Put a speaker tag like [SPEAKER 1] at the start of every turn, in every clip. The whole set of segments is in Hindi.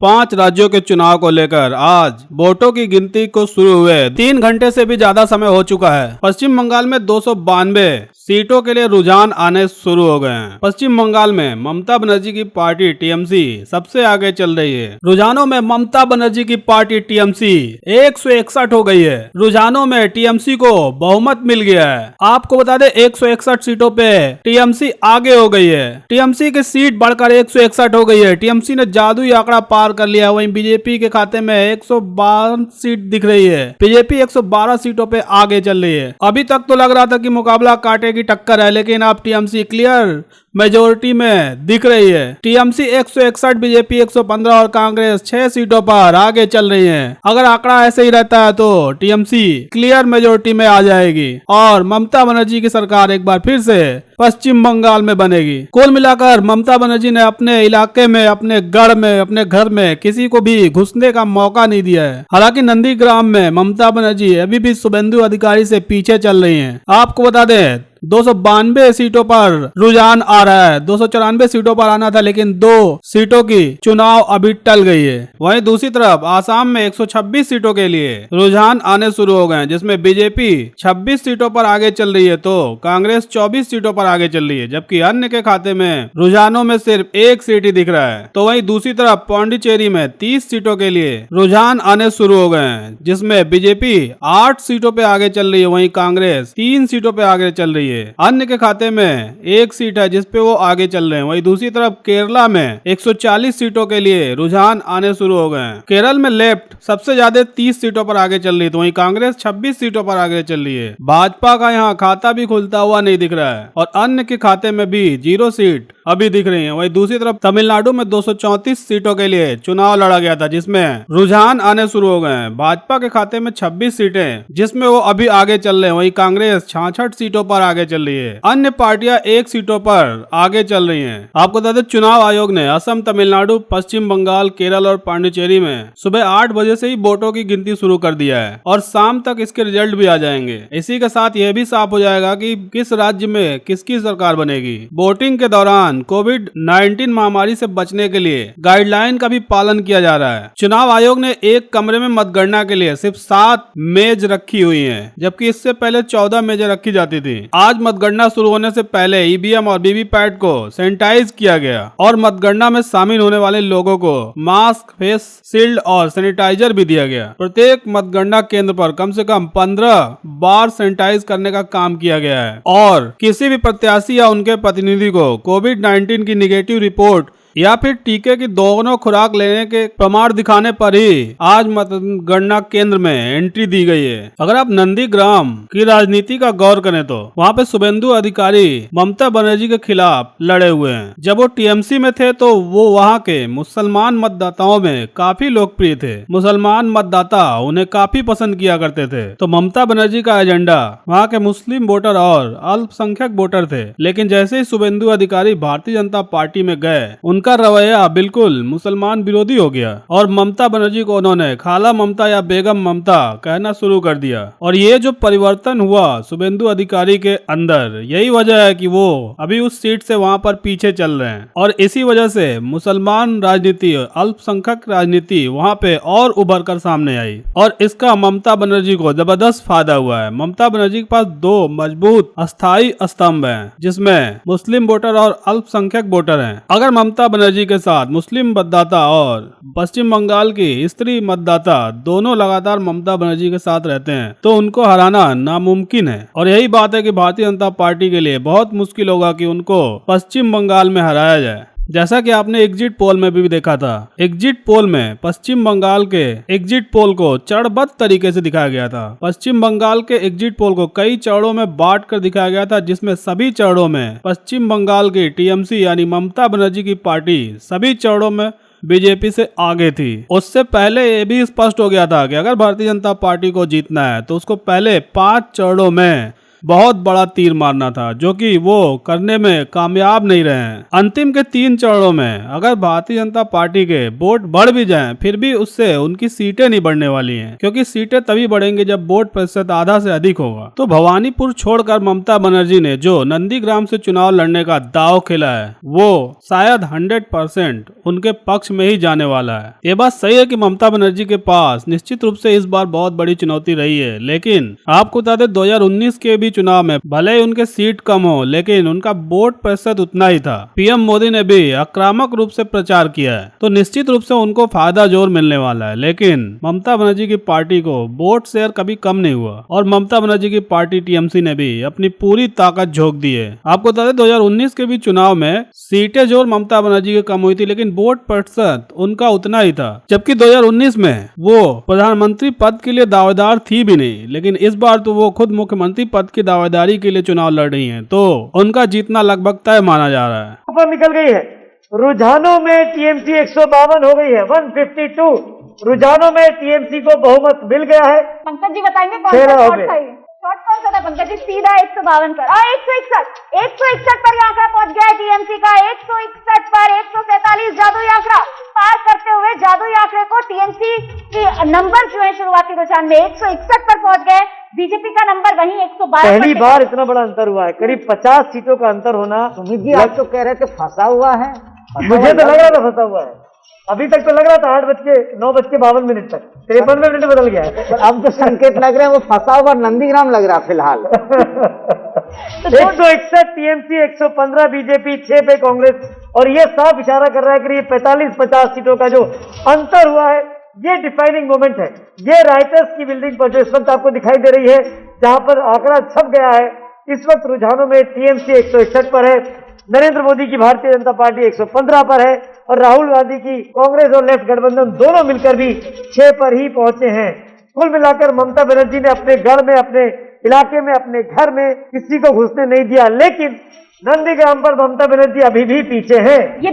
[SPEAKER 1] 5 राज्यों के चुनाव को लेकर आज वोटों की गिनती को शुरू हुए 3 घंटे से भी ज्यादा समय हो चुका है। पश्चिम बंगाल में 292 सीटों के लिए रुझान आने शुरू हो गए हैं। पश्चिम बंगाल में ममता बनर्जी की पार्टी टीएमसी सबसे आगे चल रही है। रुझानों में ममता बनर्जी की पार्टी टीएमसी 161 हो गई है। रुझानों में टीएमसी को बहुमत मिल गया है। आपको बता दें 161 सीटों पे टीएमसी आगे हो गई है। टीएमसी की सीट बढ़कर 161 हो गई है। टीएमसी ने जादुई आंकड़ा पार कर लिया। वहीं बीजेपी के खाते में 112 सीट दिख रही है। बीजेपी 112 सीटों पे आगे चल रही है। अभी तक तो लग रहा था कि मुकाबला कांटे की टक्कर है, लेकिन अब टीएमसी क्लियर मेजोरिटी में दिख रही है। टीएमसी 161, बीजेपी 115 और कांग्रेस 6 सीटों पर आगे चल रही है। अगर आंकड़ा ऐसे ही रहता है तो टीएमसी क्लियर मेजोरिटी में आ जाएगी और ममता बनर्जी की सरकार एक बार फिर से पश्चिम बंगाल में बनेगी। कुल मिलाकर ममता बनर्जी ने अपने इलाके में, अपने गढ़ में, अपने घर में किसी को भी घुसने का मौका नहीं दिया है। हालांकि नंदीग्राम में ममता बनर्जी अभी भी शुभेंदु अधिकारी से पीछे चल रही हैं। आपको बता दें 292 सीटों पर रुझान आ रहा है। 294 सीटों पर आना था, लेकिन 2 सीटों की चुनाव अभी टल गई है। वहीं दूसरी तरफ आसाम में 126 सीटों के लिए रुझान आने शुरू हो गए हैं, जिसमें बीजेपी 26 सीटों पर आगे चल रही है तो कांग्रेस 24 सीटों पर आगे चल रही है, जबकि अन्य के खाते में रुझानों में सिर्फ 1 सीट ही दिख रहा है। तो वहीं दूसरी तरफ पौंडीचेरी में 30 सीटों के लिए रुझान आने शुरू हो गए हैं, जिसमें बीजेपी 8 सीटों पर आगे चल रही है, वहीं कांग्रेस 3 सीटों पर आगे चल रही है। अन्य के खाते में 1 सीट है जिसपे वो आगे चल रहे हैं। वहीं दूसरी तरफ केरला में 140 सीटों के लिए रुझान आने शुरू हो गए हैं। केरल में लेफ्ट सबसे ज्यादा 30 सीटों पर आगे चल रही है, तो वहीं कांग्रेस 26 सीटों पर आगे चल रही है। भाजपा का यहाँ खाता भी खुलता हुआ नहीं दिख रहा है और अन्य के खाते में भी 0 सीट अभी दिख रही है। वहीं दूसरी तरफ तमिलनाडु में 234 सीटों के लिए चुनाव लड़ा गया था, जिसमें रुझान आने शुरू हो गए हैं। भाजपा के खाते में 26 सीटें, जिसमें वो अभी आगे चल रहे हैं। वहीं कांग्रेस 66 सीटों पर आगे चल रही है। अन्य पार्टियां 1 सीटों पर आगे चल रही हैं। आपको बता दें चुनाव आयोग ने असम, तमिलनाडु, पश्चिम बंगाल, केरल और पांडिचेरी में सुबह 8 बजे से ही वोटों की गिनती शुरू कर दिया है और शाम तक इसके रिजल्ट भी आ जाएंगे। इसी के साथ यह भी साफ हो जाएगा कि किस राज्य में किसकी सरकार बनेगी। वोटिंग के दौरान कोविड-19 महामारी से बचने के लिए गाइडलाइन का भी पालन किया जा रहा है। चुनाव आयोग ने एक कमरे में मतगणना के लिए सिर्फ 7 मेज रखी हुई है, जबकि इससे पहले 14 मेजें रखी जाती थी। आज मतगणना शुरू होने से पहले ईवीएम और वीवीपैट को सैनिटाइज किया गया और मतगणना में शामिल होने वाले लोगों को मास्क, फेस शील्ड और सैनिटाइजर भी दिया गया। प्रत्येक मतगणना केंद्र पर कम से कम 15 बार सैनिटाइज करने का काम किया गया है और किसी भी प्रत्याशी या उनके प्रतिनिधि को कोविड-19 की निगेटिव रिपोर्ट या फिर टीके की दोनों खुराक लेने के प्रमाण दिखाने पर ही आज मतगणना केंद्र में एंट्री दी गई है। अगर आप नंदीग्राम की राजनीति का गौर करें तो वहाँ पे शुभेंदु अधिकारी ममता बनर्जी के खिलाफ लड़े हुए हैं। जब वो टीएमसी में थे तो वो वहाँ के मुसलमान मतदाताओं में काफी लोकप्रिय थे। मुसलमान मतदाता उन्हें काफी पसंद किया करते थे। तो ममता बनर्जी का एजेंडा वहाँ के मुस्लिम वोटर और अल्पसंख्यक वोटर थे, लेकिन जैसे ही शुभेंदु अधिकारी भारतीय जनता पार्टी में गए, उनका रवैया बिल्कुल मुसलमान विरोधी हो गया और ममता बनर्जी को उन्होंने खाला ममता या बेगम ममता कहना शुरू कर दिया। और ये जो परिवर्तन हुआ शुभेंदु अधिकारी के अंदर, यही वजह है कि वो अभी उस सीट से वहां पर पीछे चल रहे हैं और इसी वजह से मुसलमान राजनीति, अल्पसंख्यक राजनीति वहां पे और उभर कर सामने आई और इसका ममता बनर्जी को जबरदस्त फायदा हुआ है। ममता बनर्जी के पास 2 मजबूत अस्थायी स्तंभ हैं, जिसमें मुस्लिम वोटर और अल्पसंख्यक वोटर हैं। अगर ममता बनर्जी के साथ मुस्लिम मतदाता और पश्चिम बंगाल की स्त्री मतदाता दोनों लगातार ममता बनर्जी के साथ रहते हैं तो उनको हराना नामुमकिन है और यही बात है कि भारतीय जनता पार्टी के लिए बहुत मुश्किल होगा कि उनको पश्चिम बंगाल में हराया जाए। जैसा कि आपने एग्जिट पोल में भी देखा था, एग्जिट पोल में पश्चिम बंगाल के एग्जिट पोल को चरणबद्ध तरीके से दिखाया गया था। पश्चिम बंगाल के एग्जिट पोल को कई चरणों में बांट कर दिखाया गया था, जिसमें सभी चरणों में पश्चिम बंगाल की टीएमसी यानी ममता बनर्जी की पार्टी सभी चरणों में बीजेपी से आगे थी। उससे पहले ये भी स्पष्ट हो गया था कि अगर भारतीय जनता पार्टी को जीतना है तो उसको पहले 5 चरणों में बहुत बड़ा तीर मारना था, जो कि वो करने में कामयाब नहीं रहे हैं। अंतिम के 3 चरणों में अगर भारतीय जनता पार्टी के वोट बढ़ भी जाएं, फिर भी उससे उनकी सीटें नहीं बढ़ने वाली हैं, क्योंकि सीटें तभी बढ़ेंगी जब वोट प्रतिशत आधा से अधिक होगा। तो भवानीपुर छोड़कर ममता बनर्जी ने जो नंदीग्राम से चुनाव लड़ने का दांव खेला है, वो शायद 100% उनके पक्ष में ही जाने वाला है। ये बात सही है कि ममता बनर्जी के पास निश्चित रूप से इस बार बहुत बड़ी चुनौती रही है, लेकिन आपको बता दें 2019 के भी चुनाव में भले ही उनके सीट कम हो, लेकिन उनका वोट प्रतिशत उतना ही था। पीएम मोदी ने भी आक्रामक रूप से प्रचार किया है, तो निश्चित रूप से उनको फायदा जोर मिलने वाला है। लेकिन ममता बनर्जी की पार्टी को वोट शेयर कभी कम नहीं हुआ और ममता बनर्जी की पार्टी टीएमसी ने भी अपनी पूरी ताकत झोंक दी है। आपको बता दें 2019 के भी चुनाव में सीटें जोर ममता बनर्जी की कम हुई थी, लेकिन वोट प्रतिशत उनका उतना ही था। जबकि 2019 में वो प्रधानमंत्री पद के लिए दावेदार थी भी नहीं, लेकिन इस बार तो वो खुद मुख्यमंत्री पद की दावेदारी के लिए चुनाव लड़ रही हैं, तो उनका जीतना लगभग तय माना जा रहा है।
[SPEAKER 2] ऊपर निकल गई है। रुझानों में टीएमसी 152 हो गई है, 152 रुझानों में टीएमसी को बहुमत मिल गया है।
[SPEAKER 3] पंकज जी बताएंगे कौन सा शॉट था ये? शॉट कौन सा था पंकज जी? सीधा 152 पर 161 पर यह आंकड़ा पहुंच गया है टीएमसी का। 161 पर 147 जादुई आंकड़ा पार करते हुए जादुई आंकड़े को टीएमसी के नंबर जो है शुरुआती रुझान में 161 पर पहुंच गए। बीजेपी का नंबर वहीं 112।
[SPEAKER 2] पहली बार इतना बड़ा अंतर हुआ है, करीब 50 सीटों का अंतर होना।
[SPEAKER 4] सुमित जी आप तो कह रहे थे फंसा हुआ है,
[SPEAKER 2] मुझे तो लग रहा था फंसा हुआ है। अभी तक तो लग रहा था 9:52 तक 53 मिनट बदल गया है।
[SPEAKER 4] अब तो संकेत लग रहे हैं वो फंसा हुआ नंदीग्राम लग रहा फिलहाल।
[SPEAKER 2] 161 टीएमसी, 115 बीजेपी, 6 पे कांग्रेस, और ये साफ इशारा कर रहा है कि ये 45-50 सीटों का जो अंतर हुआ है, ये डिफाइनिंग मोमेंट है। ये राइटर्स की बिल्डिंग पर जो इस वक्त आपको दिखाई दे रही है, जहां पर आंकड़ा छप गया है, इस वक्त रुझानों में टीएमसी 161 पर है, नरेंद्र मोदी की भारतीय जनता पार्टी 115 पर है, और राहुल गांधी की कांग्रेस और लेफ्ट गठबंधन दोनों मिलकर भी 6 पर ही पहुंचे हैं। कुल मिलाकर ममता बनर्जी ने अपने गढ़ में, अपने इलाके में, अपने घर में किसी को घुसने नहीं दिया, लेकिन नंदीग्राम पर ममता बनर्जी अभी भी पीछे हैं।
[SPEAKER 3] ये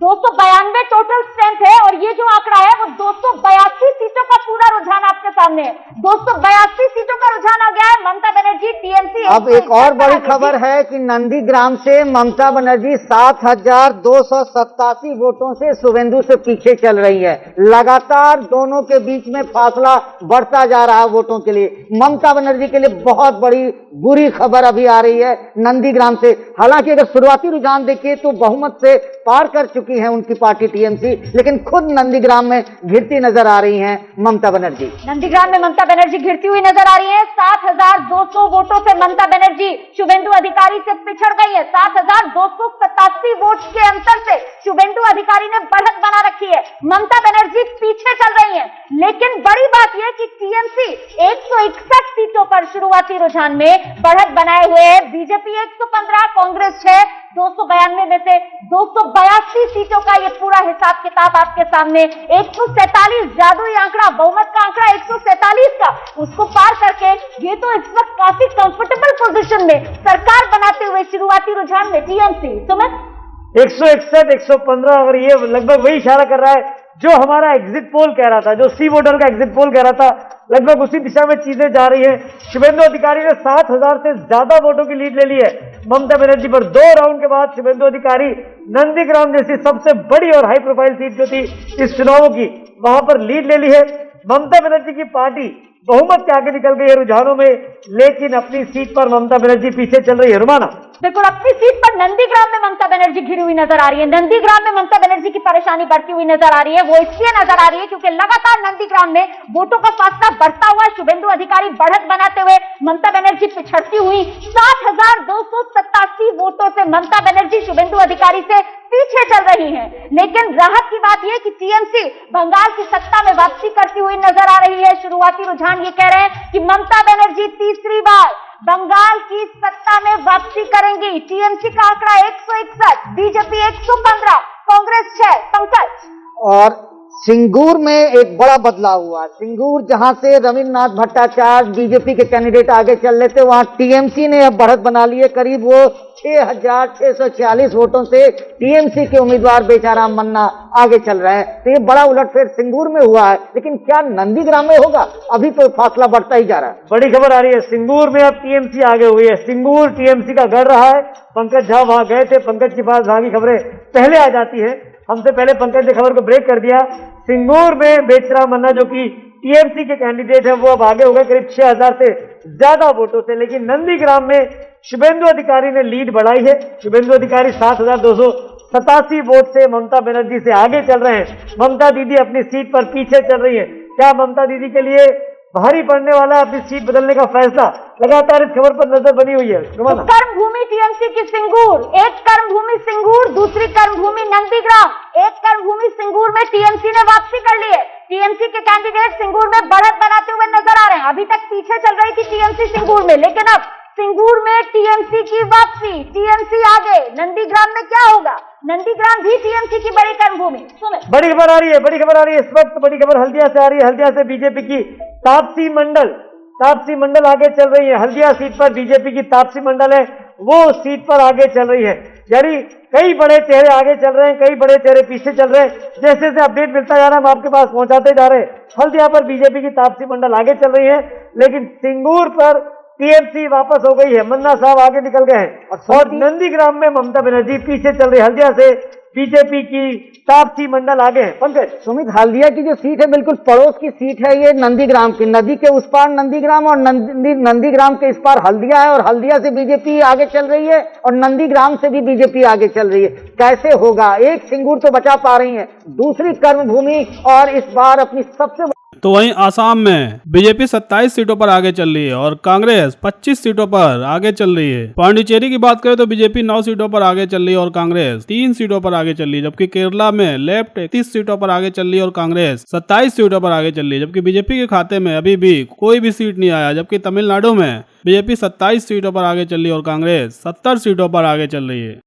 [SPEAKER 3] 292 टोटल स्ट्रेंथ है, और ये जो आंकड़ा है वो 282 सीटों का पूरा रुझान आपके सामने है। 282 सीटों का रुझान आ गया है। ममता बनर्जी टीएमसी।
[SPEAKER 4] अब एक और बड़ी खबर है कि नंदीग्राम से ममता बनर्जी 7,287 वोटों से शुभेंदु से पीछे चल रही है। लगातार दोनों के बीच में फासला बढ़ता जा रहा है वोटों के लिए। ममता बनर्जी के लिए बहुत बड़ी बुरी खबर अभी आ रही है नंदीग्राम से। हालांकि अगर शुरुआती रुझान देखिए तो बहुमत से पार कर चुकी है उनकी पार्टी टीएमसी, लेकिन खुद नंदीग्राम में घिरती नजर आ रही हैं ममता बनर्जी।
[SPEAKER 3] नंदीग्राम में ममता बनर्जी घिरती हुई नजर आ रही है। 7,200 वोटों से ममता बनर्जी शुभेंदु अधिकारी से पिछड़ गई है। 7,287 वोट के अंतर से शुभेंदु अधिकारी ने बढ़त बना रखी है। ममता बनर्जी पीछे चल रही है, लेकिन बड़ी बात यह कि टीएमसी 161 सीटों पर शुरुआती रुझान में बढ़त बनाए हुए है। बीजेपी 115, कांग्रेस 6, 292 में से 282 सीटों का ये पूरा हिसाब किताब आपके सामने। 147 जादुई आंकड़ा, बहुमत का आंकड़ा 147 का, उसको पार करके ये तो इस वक्त काफी कंफर्टेबल पोजीशन में सरकार बनाते हुए शुरुआती रुझान में टीएमसी। सुमित
[SPEAKER 2] 161, 115, और ये लगभग वही इशारा कर रहा है जो हमारा एग्जिट पोल कह रहा था, जो सी वोटर का एग्जिट पोल कह रहा था। लगभग उसी दिशा में चीजें जा रही हैं। शुभेंदु अधिकारी ने 7,000 से ज्यादा वोटों की लीड ले ली है ममता बनर्जी पर। 2 राउंड के बाद शुभेंदु अधिकारी नंदीग्राम जैसी सबसे बड़ी और हाई प्रोफाइल सीट जो थी इस चुनावों की, वहां पर लीड ले ली है। ममता बनर्जी की पार्टी बहुमत के आगे निकल गई है रुझानों में, लेकिन अपनी सीट पर ममता बनर्जी पीछे चल रही है। रुमाना
[SPEAKER 3] बिल्कुल अपनी सीट पर नंदीग्राम में ममता बनर्जी घिरी हुई नजर आ रही है। नंदीग्राम में ममता बनर्जी की परेशानी बढ़ती हुई नजर आ रही है। वो इसलिए नजर आ रही है क्योंकि लगातार नंदीग्राम में वोटों का फासला बढ़ता हुआ, शुभेंदु अधिकारी बढ़त बनाते हुए, ममता बनर्जी पिछड़ती हुई। 7,287 वोटों से ममता बनर्जी शुभेंदु अधिकारी से पीछे चल रही हैं। लेकिन राहत की बात यह कि टीएमसी बंगाल की सत्ता में वापसी करती हुई नजर आ रही है। शुरुआती रुझान ये कह रहे हैं कि ममता बनर्जी तीसरी बार बंगाल की सत्ता में वापसी करेंगी। टीएमसी का आंकड़ा 161, बीजेपी 115, कांग्रेस 6। पंकज
[SPEAKER 4] और सिंगूर में एक बड़ा बदलाव हुआ। सिंगूर जहां से रविन्द्रनाथ भट्टाचार्य बीजेपी के कैंडिडेट आगे चल रहे थे, वहां टीएमसी ने अब बढ़त बना ली है। करीब वो 6,646 वोटों से टीएमसी के उम्मीदवार बेचाराम मन्ना आगे चल रहे हैं। तो ये बड़ा उलटफेर सिंगूर में हुआ है, लेकिन क्या नंदीग्राम में होगा? अभी तो फासला बढ़ता ही जा रहा है।
[SPEAKER 2] बड़ी खबर आ रही है, सिंगूर में अब टीएमसी आगे हुई है। सिंगूर टीएमसी का गढ़ रहा है। पंकज झा वहां गए थे, पंकज के पास वहां की खबरें पहले आ जाती है। हमसे पहले पंकज ने खबर को ब्रेक कर दिया। सिंगूर में बेचराम मन्ना जो कि टीएमसी के कैंडिडेट है, वो अब आगे हो गए करीब 6,000 से ज्यादा वोटों से। लेकिन नंदीग्राम में शुभेंदु अधिकारी ने लीड बढ़ाई है। शुभेंदु अधिकारी 7,287 वोट से ममता बनर्जी से आगे चल रहे हैं। ममता दीदी अपनी सीट पर पीछे चल रही है। क्या ममता दीदी के लिए भारी पड़ने वाला है अपनी सीट बदलने का फैसला? लगातार इस खबर पर नजर बनी हुई है।
[SPEAKER 3] तो कर्मभूमि टीएमसी की सिंगूर, एक कर्मभूमि सिंगूर, दूसरी कर्मभूमि नंदीग्राम। एक कर्मभूमि सिंगूर में टीएमसी ने वापसी कर ली है। टीएमसी के कैंडिडेट सिंगूर में बढ़त बनाते हुए नजर आ रहे हैं। अभी तक पीछे चल रही थी टीएमसी सिंगूर में, लेकिन अब सिंगूर में टीएमसी की वापसी, टीएमसी आगे। नंदीग्राम में क्या होगा? नंदीग्राम भी टीएमसी की बड़ी कर्मभूमि। सुने,
[SPEAKER 2] बड़ी खबर आ रही है, बड़ी खबर आ रही है। इस वक्त बड़ी खबर हल्दिया से आ रही है। हल्दिया से बीजेपी की तापसी मंडल आगे चल रही है। हल्दिया सीट पर बीजेपी की तापसी मंडल है, वो सीट पर आगे चल रही है। यानी कई बड़े चेहरे आगे चल रहे हैं, कई बड़े चेहरे पीछे चल रहे हैं। जैसे जैसे अपडेट मिलता जा रहा है हम आपके पास पहुंचाते जा रहे हैं। हल्दिया पर बीजेपी की तापसी मंडल आगे चल रही है, लेकिन सिंगूर पर टीएमसी वापस हो गई है। मन्ना साहब आगे निकल गए हैं और नंदीग्राम में ममता बनर्जी पीछे चल रही है। हल्दिया से बीजेपी की तापसी मंडल आगे है। पंकज,
[SPEAKER 4] सुमित, हल्दिया की जो सीट है बिल्कुल पड़ोस की सीट है ये नंदीग्राम की। नदी के उस पार नंदीग्राम और नंदीग्राम के इस पार हल्दिया है, और हल्दिया से बीजेपी आगे चल रही है और नंदीग्राम से भी बीजेपी आगे चल रही है। कैसे होगा? एक सिंगूर तो बचा पा रही है, दूसरी कर्मभूमि और इस बार अपनी सबसे
[SPEAKER 1] तो वहीं आसाम में बीजेपी 27 सीटों पर आगे चल रही है और कांग्रेस 25 सीटों पर आगे चल रही है। पांडिचेरी की बात करें तो बीजेपी 9 सीटों पर आगे चल रही है और कांग्रेस 3 सीटों पर आगे चल रही है। जबकि केरला में लेफ्ट 31 सीटों पर आगे चल रही है और कांग्रेस 27 सीटों पर आगे चल रही है। जबकि बीजेपी के खाते में अभी भी कोई भी सीट नहीं आया। जबकि तमिलनाडु में बीजेपी 27 सीटों पर आगे चल रही है और कांग्रेस 70 सीटों पर आगे चल रही है।